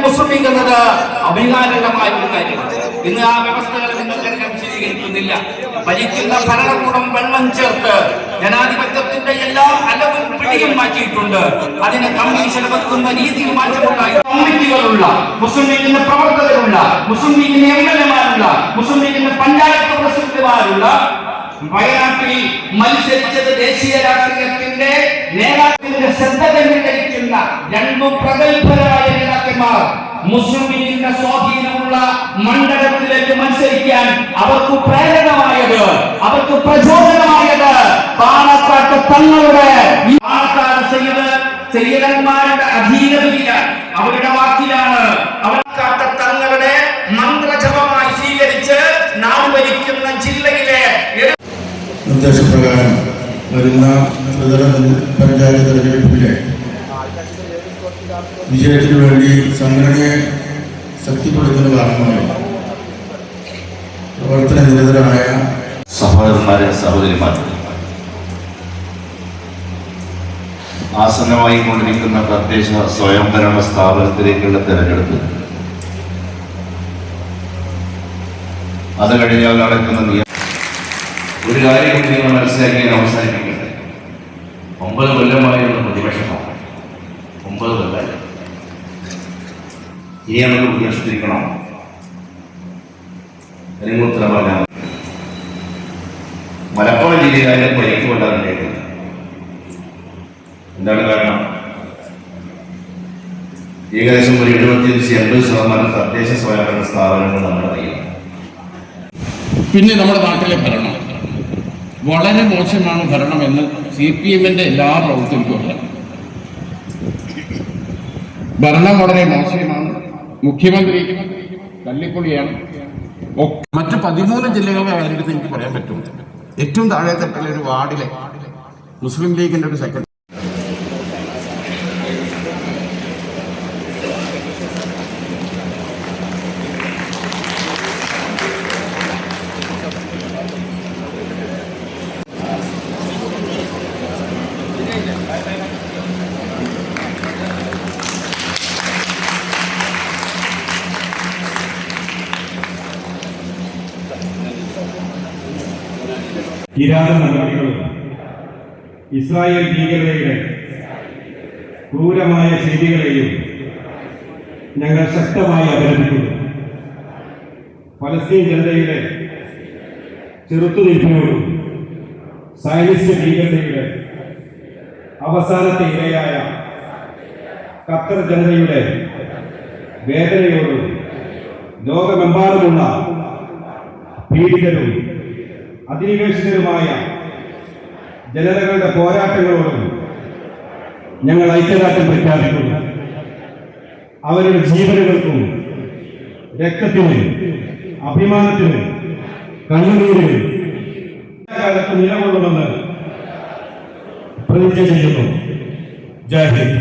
മുസ്ലിം league എന്നത് അഭിമാനകരമായ ഒരു കാര്യമാണ്. ഇന്ന് ആ വ്യവസ്ഥകളെ നിങ്ങൾക്കെല്ലാം സ്വീകരിക്കുന്നില്ല. ഭരിക്കുന്ന ഭരണകൂടം വെള്ളം ചേർത്ത് ജനാധിപത്യത്തിന്റെ എല്ലാ അലവും പിടിയും മാറ്റിയിട്ടുണ്ട്. അതിനെ കമ്മീഷൻ വെക്കുന്ന രീതിയിൽ മാറ്റമുണ്ടായി. കമ്മിറ്റികളുള്ള, മുസ്ലിം ലീഗിന്റെ പ്രവർത്തകരുള്ള, മുസ്ലിം ലീഗിന്റെ എംഎൽഎമാരുള്ള, മുസ്ലിം ലീഗിന്റെ പഞ്ചായത്ത് പ്രസിഡന്റുമാരുള്ള വയനാട്ടിൽ മത്സരിച്ചത് ദേശീയ രാഷ്ട്രീയത്തിന്റെ നേതാക്കളുടെ ശ്രദ്ധ കേന്ദ്രീകരിക്കുന്ന രണ്ടു പ്രഗത്ഭരായ നേതാക്കന്മാർ മുസ്ലിം ലീഗിന്റെ സ്വാധീനമുള്ള മണ്ഡലത്തിലേക്ക് മത്സരിക്കാൻ അവർക്ക് പ്രേരണമായത്, അവർക്ക് പ്രചോദനമായത് പാണക്കാട്ട് തങ്ങളുടെ സയ്യിദന്മാരുടെ അധീനതയിലാണ്, അവരുടെ വാക്കിലാണ്. പാണക്കാട്ട് തങ്ങളുടെ മന്ത്രജപമായി സ്വീകരിച്ച് നാട് ഭരിക്കുന്ന ജില്ലയിലെ നിർദ്ദേശപ്രകാരം വരുന്ന ത്രിതല പഞ്ചായത്ത് തെരഞ്ഞെടുപ്പിലെ വിജയത്തിനു വേണ്ടി സംഘടനയെ ശക്തിപ്പെടുത്തുന്ന ഭാഗമായി പ്രവർത്തന നിരതരായ സഹോദരന്മാരെ, സഹോദരിമാർ, ആസന്നമായി കൊണ്ടിരിക്കുന്ന തദ്ദേശ സ്വയംഭരണ സ്ഥാപനത്തിലേക്കുള്ള തെരഞ്ഞെടുപ്പ്, അത് കഴിഞ്ഞാൽ നടക്കുന്ന ഒരു കാര്യം നിങ്ങൾ മനസ്സിലാക്കിയാൽ അവസാനിപ്പിക്കട്ടെ. 9 കൊല്ലമായിരുന്ന പ്രതിപക്ഷമാണ്. 9 കൊല്ലം ഇനി നമുക്ക് പ്രതിപക്ഷത്തിരിക്കണം. അല്ലെങ്കിൽ ഉത്തരവല്ല. മലപ്പുറം ജില്ലയിലെ പരിക്ക് കൊല്ലാറുണ്ടായിട്ടില്ല. എന്താണ് കാരണം? ഏകദേശം ഒരു 75-80% തദ്ദേശ സ്വയംഭരണ സ്ഥാപനങ്ങൾ നമ്മുടെ കയ്യിലാണ്. പിന്നെ നമ്മുടെ നാട്ടിലെ ഭരണം വളരെ മോശമാണ് ഭരണമെന്ന് CPM-ന്റെ എല്ലാ പ്രവർത്തകർക്കും അറിയാം. ഭരണം വളരെ മോശമാണ്, മുഖ്യമന്ത്രി തല്ലിപ്പൊളിയാണ്. മറ്റ് 13 ജില്ലകളിലെ കാര്യത്തിൽ എനിക്ക് പറയാൻ പറ്റും. ഏറ്റവും താഴെ തട്ടിലെ ഒരു വാർഡിലെ മുസ്ലിം ലീഗിന്റെ ഒരു സെക്രട്ടറി കിരാത നടപടികളും ഇസ്രായേൽ ഭീകരതയുടെ ക്രൂരമായ ചെയ്തികളെയും ഞങ്ങൾ ശക്തമായി അപലപിക്കുന്നു. ഫലസ്തീൻ ജനതയുടെ ചെറുത്തുനിൽപ്പിനോടും സയനിസ്റ്റ് ഭീകരതയുടെ അവസാനത്തെ ഇരയായ ഖത്തർ ജനതയുടെ വേദനയോടും ലോകമെമ്പാടുമുള്ള പീഡിതരും അധിനിവേശകരുമായ ജനതകളുടെ പോരാട്ടങ്ങളോടും ഞങ്ങൾ ഐക്യദാർഢ്യം പ്രഖ്യാപിക്കുന്നു. അവരുടെ ജീവനുകൾക്കും രക്തത്തിനും അഭിമാനത്തിനും കണ്ണുനീരിനും കാലത്ത് നിലകൊള്ളുമെന്ന് പ്രതിജ്ഞ ചെയ്യുന്നു. ജയ് ഹിന്ദ്.